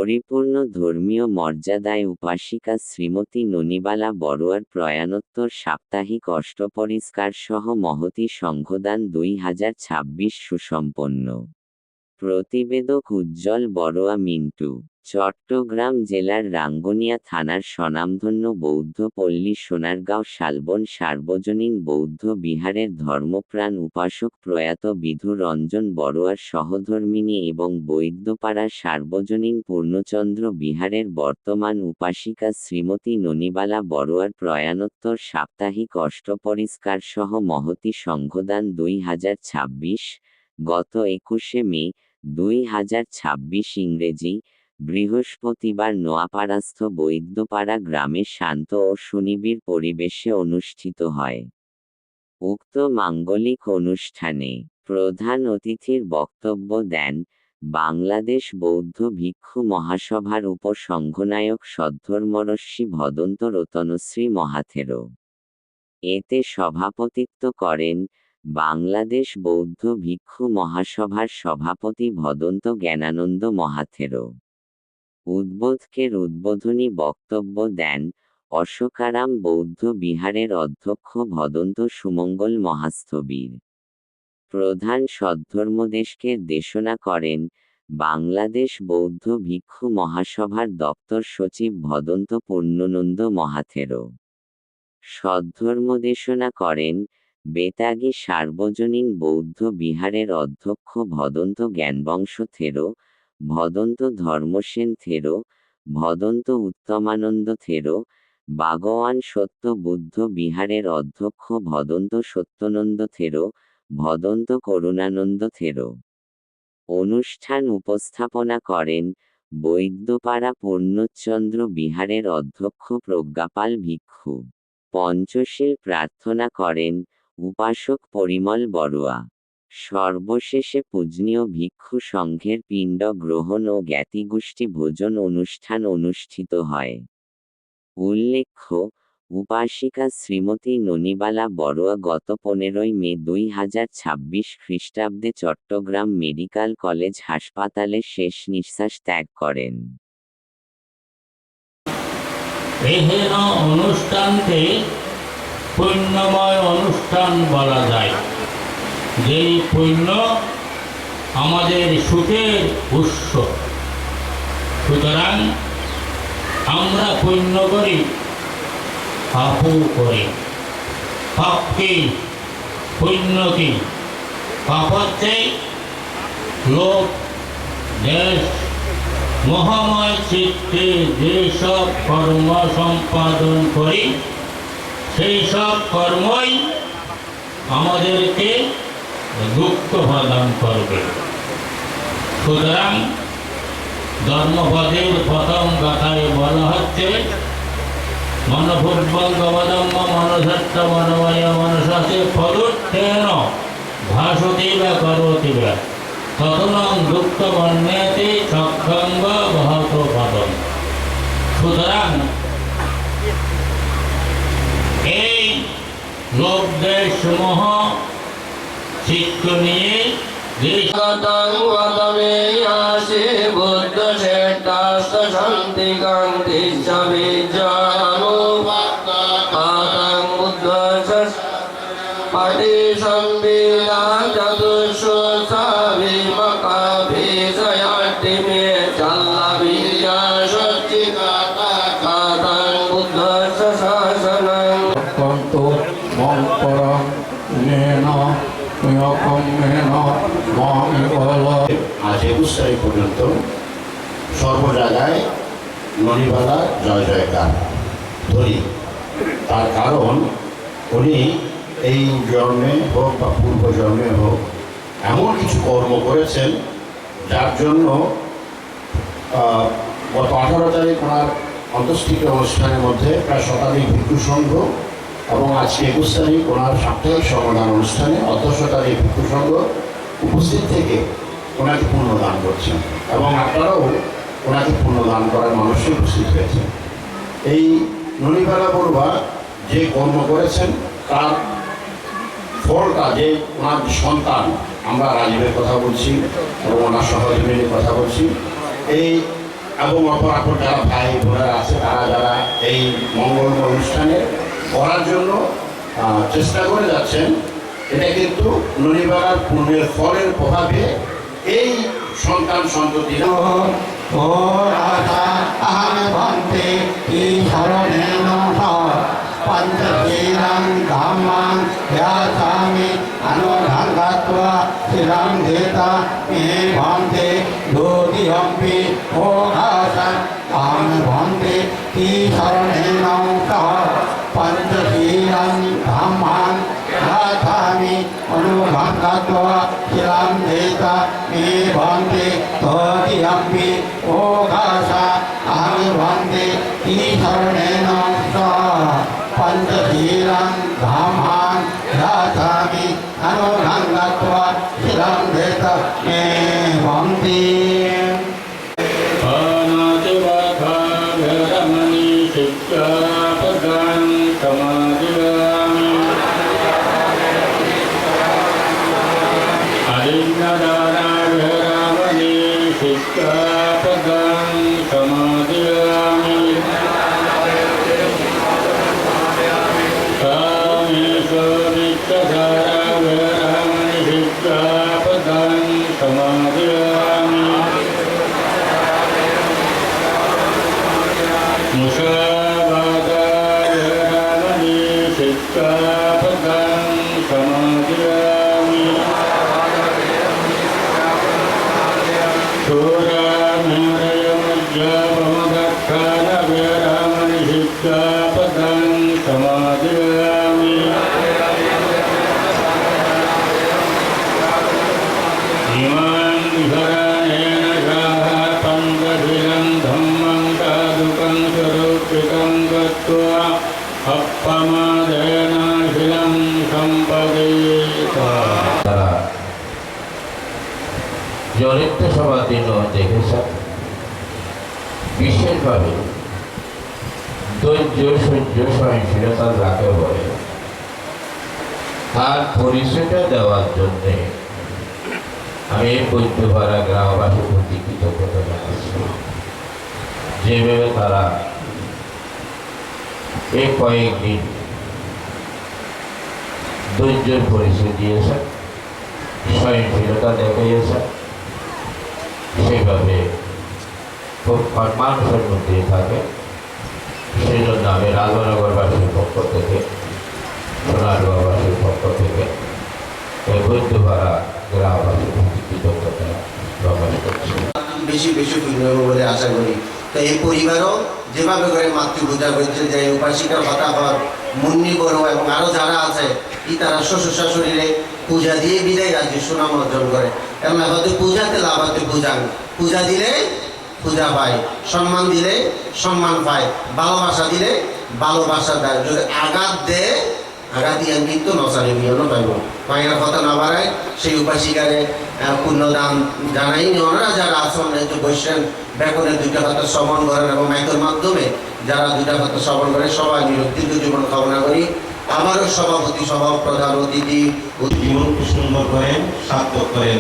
পরিপূর্ণ ধর্মীয় মর্যাদায় উপাসিকা শ্রীমতী ননিবালা বড়ুয়ার প্রয়াণোত্তর সাপ্তাহিক অষ্টপরিষ্কার সহ মহতী সংঘদান 2026 সুসম্পন্ন। প্রতিবেদক উজ্জ্বল বড়ুয়া মিন্টু। চট্টগ্রাম জেলার রাঙ্গুনিয়া থানার স্বনামধন্য বৌদ্ধ পল্লী সোনারগাঁও শালবন সার্বজনীন বৌদ্ধ বিহারের ধর্মপ্রাণ উপাসক প্রয়াত বিধু রঞ্জন বড়ুয়ার সহধর্মিণী এবং বৈদ্যপাড়া সার্বজনীন পূর্ণচন্দ্র বিহারের বর্তমান উপাসিকা শ্রীমতী ননিবালা বড়ুয়ার প্রয়াণোত্তর সাপ্তাহিক অষ্টপরিষ্কার সহ মহতী সংঘদান 2026 গত 21 মে 2026 ইংরেজি বৃহস্পতিবার নোয়াপাড়াস্থ বৈদ্যপাড়া গ্রামে শান্ত ও সুনিবিড় পরিবেশে অনুষ্ঠিত হয়। উক্ত মাঙ্গলিক অনুষ্ঠানে প্রধান অতিথির বক্তব্য দেন বাংলাদেশ বৌদ্ধ ভিক্ষু মহাসভার উপসংঘনায়ক সদ্ধর্মরশ্মি ভদন্ত রতনশ্রী মহাথেরো। এতে সভাপতিত্ব করেন বাংলাদেশ বৌদ্ধ ভিক্ষু মহাসভার সভাপতি ভদন্ত জ্ঞানানন্দ মহাথেরো। উদ্বোধকের উদ্বোধনী বক্তব্য দেন অশোকারাম বৌদ্ধ বিহারের অধ্যক্ষ ভদন্ত সুমঙ্গল মহাস্থবির। প্রধান সদ্ধর্মদেশকের দেশনা করেন বাংলাদেশ বৌদ্ধ ভিক্ষু মহাসভার দপ্তর সচিব ভদন্ত পূর্ণনন্দ মহাথেরো। সদ্ধর্মদেশনা করেন বেতাগী সার্বজনীন বৌদ্ধ বিহারের অধ্যক্ষ ভদন্ত জ্ঞানবংশ থেরো, ভদন্ত ধর্মসেন থেরো, ভদন্ত উত্তমানন্দ থেরো, বাগওয়ান সত্য বুদ্ধ বিহারের অধ্যক্ষ ভদন্ত সত্যনন্দ থেরো, ভদন্ত করুণানন্দ থেরো। অনুষ্ঠান উপস্থাপনা করেন বৈদ্যপাড়া পূর্ণচন্দ্র বিহারের অধ্যক্ষ প্রজ্ঞাপাল ভিক্ষু। পঞ্চশীল প্রার্থনা করেন উপাসক পরিমল বড়ুয়া। সর্বশেষে পূজনীয় ভিক্ষু সংঘের পিণ্ড গ্রহণ ও জ্ঞাতিগোষ্ঠী ভোজন অনুষ্ঠান অনুষ্ঠিত হয়। উল্লেখ্য, উপাসিকা শ্রীমতী ননিবালা বড়ুয়া গত 15 মে 2026 খ্রিস্টাব্দে চট্টগ্রাম মেডিকেল কলেজ হাসপাতালে শেষ নিঃশ্বাস ত্যাগ করেন। এহেন অনুষ্ঠানকে পুণ্যময় অনুষ্ঠান বলা যায়। যেই পুণ্য আমাদের সুখের উৎস। সুতরাং আমরা পুণ্য করি, পাপও করি। পাপ কি, পুণ্য কি? পাপ হচ্ছে লোভ, দেশ, মহাময় চিত্তে যেসব কর্ম সম্পাদন করি সেই সব কর্মই আমাদেরকে দুঃখ প্রদান করবে। সুতরাং ধর্মপদের প্রথম কথায় বলা হচ্ছে মনভূর্বঙ্গবদম্ব মনসত্য মনোময় মনসাসে পদুত্থেন ভাসতি বা করতি বা তদনং দুঃখ বর্ণেতে সক্ষঙ্গ বহত পদম। সুতরাং এই লোভ দেশ মোহ চিত্ত নিয়ে বুদ্ধ শ্রেষ্ঠ শান্তি কান্তি বুদ্ধ পাটি সম্বিদা চতুর্শ সাবি মকাভি সয়াটি মে চাল্লা বিদ্যা সচ্চি কাতাং বুদ্ধ শাসনং কন্ত মঙ্করং নেন আজ 21 তারিখ পর্যন্ত সর্ব জায়গায় ননিবালা জয় জয়কার ধরি। তার কারণ উনি এই জন্মে হোক বা পূর্ব জন্মে হোক এমন কিছু কর্ম করেছেন যার জন্য গত 18 তারিখ ওনার অন্ত্যেষ্টিক্রিয়া অনুষ্ঠানের মধ্যে প্রায় শতাধিক ভিক্ষু সংঘ এবং আজকে 21 তারিখ ওনার সাপ্তাহিক সমাধান অনুষ্ঠানে অধ্যক্ষতার ভিক্ষু সংঘ উপস্থিত থেকে ওনাকে পুণ্যদান করছেন এবং আপনারাও ওনাকে পুণ্যদান করার মানুষই উপস্থিত হয়েছেন। এই ননিবালা বড়ুয়া যে কর্ম করেছেন তার ফলটা যে ওনার সন্তান, আমরা রাজীবের কথা বলছি এবং ওনার সহধর্মিণীর কথা বলছি, এই এবং অপরাপর যারা ভাই বোনেরা আছে তারা যারা এই মঙ্গলময় অনুষ্ঠানে করার জন্য চেষ্টা করে যাচ্ছেন, এটা কিন্তু ননিবাড়ার পূর্ণের ফলের প্রভাবে এই সন্তান সন্ততিরা ও রাধা আহম ভন্তে ঈশ্বরেণ পঞ্চশীলং ধাম্মাং ধ্যায়ামি অনুরঙ্গত্বা শিলং ধেতা মে ভন্তে দোদিয়ম্পি ভোগাসন আহম ভন্তে ঈশ্বরেণ পঞ্চশীলং ধাম্মাং ধ্যায়ামি অনুরঙ্গত্বা শিলং ধেতা মে ভন্তে দোদিয়ম্পি ভোগাসন আহম ভন্তে ঈশ্বরেণ পঞ্চশীলং ধাম্মাং ধ্যায়ামি অনুরঙ্গত্বা শিলং ধেতা মে ভন্তে अनादिवधारमणि शिक्षापदां समादिगामि अलिङ्गदानाभिरामणि शिक्षापदां समादिगामि कामेश्वरिच्छधाराभिरामणि शिक्षापदां समादिगामि मुषावादायरामणि शिक्षापदां समादिगामि शूरामेरयमुज्जपमदक्षाणविरामणि शिक्षापदां समादिगामि इमां विहरणेन शाः पङ्कशिलं धम्मं साधुकं स्वरूपितं गत्वा अप्पमादेन शिलं सम्पदेत তারা জনিত্য সভার দিন দেখেছেন বিশেষভাবে ধৈর্য সহ্য সহিংসীলতা যাকে বলে তার পরিচয়টা দেওয়ার জন্যে আমি এই বৈদ্যপাড়া গ্রামবাসীর প্রতি কৃতজ্ঞতা জানাচ্ছি। যেভাবে তারা এই কয়েকদিন ধৈর্যের পরিচয় দিয়েছেন, সহিংসীলতা দেখিয়েছেন, সেভাবে খুব মানুষের মধ্যে থাকে। সেই জন্য আমি রাজনগরবাসীর পক্ষ থেকে, সোনারগাঁওবাসীর পক্ষ থেকে এই বৈদ্যপাড়া গ্রামবাসীর প্রতি কৃতজ্ঞতা প্রকাশ করছি। বেশি বেশি পূর্ণ হবে বলে আশা করি। তো এই পরিবারও যেভাবে করে মাতৃপূজা করছে, যে উপাসিকার হতাহর মুন্নি বড় এবং আরও যারা আছে ই তারা শ্বশুর শাশুড়িরে পূজা দিয়ে বিদায় রাজ্যে সুনাম অর্জন করে। এবং হয়তো পূজাতে লাভ হতে পূজা দিলে পূজা পায়, সম্মান দিলে সম্মান পায়, ভালোবাসা দিলে ভালোবাসা দেয়। যদি আঘাত দেয় আঘাত দিয়ে মৃত্যু নসারে বিয়নও পাইব পায়না কথা না বাড়ায় সেই উপাসিকারে পুণ্যদান জানাই ওনারা যারা আসন বৈশ্বেন ব্যাকরণের দুইটা কথা শ্রবণ করেন এবং মাইকের মাধ্যমে যারা দুইটা কথা শ্রবণ করে সবাই দীর্ঘ জীবন কামনা করি। আবারও সভাপতি সভা প্রধান অতিথি জীবন সুন্দর করেন, সার্থক করেন।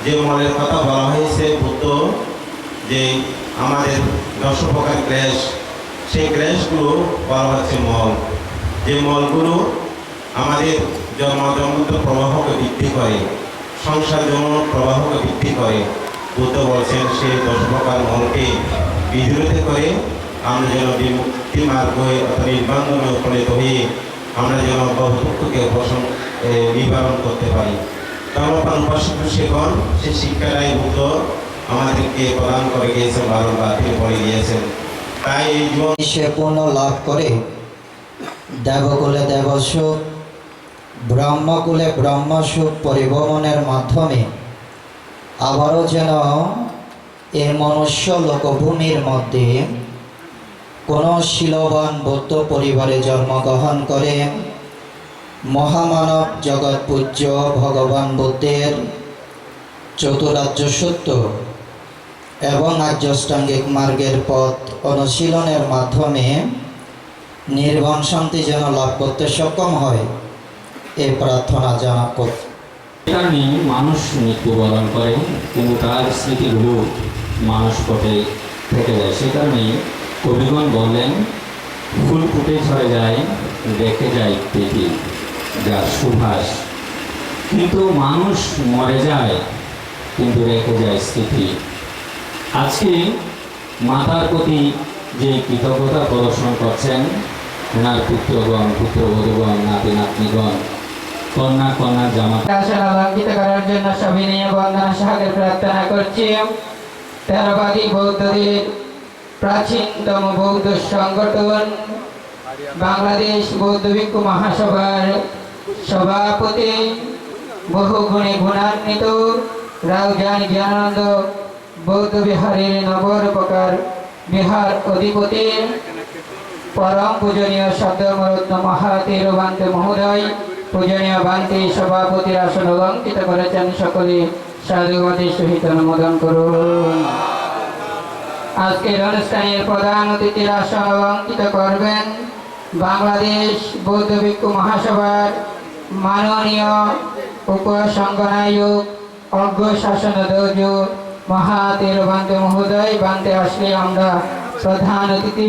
যে মনের কথা বলা হয়েছে বুদ্ধ যে আমাদের 10 প্রকার ক্লেশ, সেই ক্লেশগুলো বলা হচ্ছে মল। যে মলগুলো আমাদের জন্মান্তর প্রবাহকে বৃদ্ধি করে, সংসার জন্ম প্রবাহকে বৃদ্ধি করে। বুদ্ধ বলছেন সেই 10 প্রকার মলকে বিদূরিত করে আমরা যেন বিমুক্তি মার্গে অর্থাৎ নির্বাণে উপনীত হয়ে আমরা যেন দুঃখকে নিবারণ করতে পারি। ধর্মপাল উপাসক শেখর সেই শিক্ষাটাই বুদ্ধ আমাদেরকে প্রদান করে গিয়েছেন, বারবার তিনি বলে গিয়েছেন। তাই এই জীবন সে পূর্ণ লাভ করে দেবকুলে দেবসুখ, ব্রহ্মকুলে ব্রহ্মসুখ পরিভ্রমণের মাধ্যমে আবারও যেন এই মনুষ্য লোকভূমির মধ্যে কোনো শীলবান বৌদ্ধ পরিবারে জন্মগ্রহণ করে মহামানব জগৎ পূজ্য ভগবান বুদ্ধের চতুরার্য সত্য এবং আর্যাষ্টাঙ্গিক মার্গের পথ অনুশীলনের মাধ্যমে নির্বাণ শান্তি যেন লাভ করতে সক্ষম হয় এই প্রার্থনা জানা করতে। কারণে মানুষ মৃত্যুবরণ করে, কিন্তু তার স্মৃতিগুলো মানুষ পথে থেকে যায়। সেই কারণেই কবিগণ বললেন, ফুল ফুটে ঝরে যায়, রেখে যায় প্রীতি যার সুভাষ। কিন্তু মানুষ মরে যায়, কিন্তু রেখে যায় স্মৃতি। আজকে মাতার প্রতি যে কৃতজ্ঞতা প্রদর্শন করছেন ওনার পুত্রগণ, পুত্রবধূগণ, নাতি নাতনিগণ, কন্যা কন্যা জামাতা আসন অলঙ্কিত করার জন্য সবিনয় বন্দনা সাগর প্রার্থনা করছি। তেরোবাদী বৌদ্ধদের প্রাচীনতম বৌদ্ধ সংগঠন বাংলাদেশ বৌদ্ধ ভিক্ষু মহাসভার সভাপতি, বহু গুণে গুণান্বিত রাউজান জ্ঞানানন্দ বৌদ্ধ বিহারের নবরূপকার বিহার অধিপতি পরম পূজনীয় শব্দমরত্ন মহাতীর বান্তে মহোদয়, পূজনীয় বান্তি সভাপতির আসন অলঙ্কিত করেছেন। সকলে সাধুবাদের সহিত অনুমোদন করুন। আজকের অনুষ্ঠানের প্রধান অতিথির আসন অলঙ্কিত করবেন বাংলাদেশ বৌদ্ধ ভিক্ষু মহাসভার মাননীয় উপসংঘনায়ক অজ্ঞ শাসন দৌজ মহাতীর বান্তে মহোদয়। বান্তে আসলে আমরা প্রধান অতিথি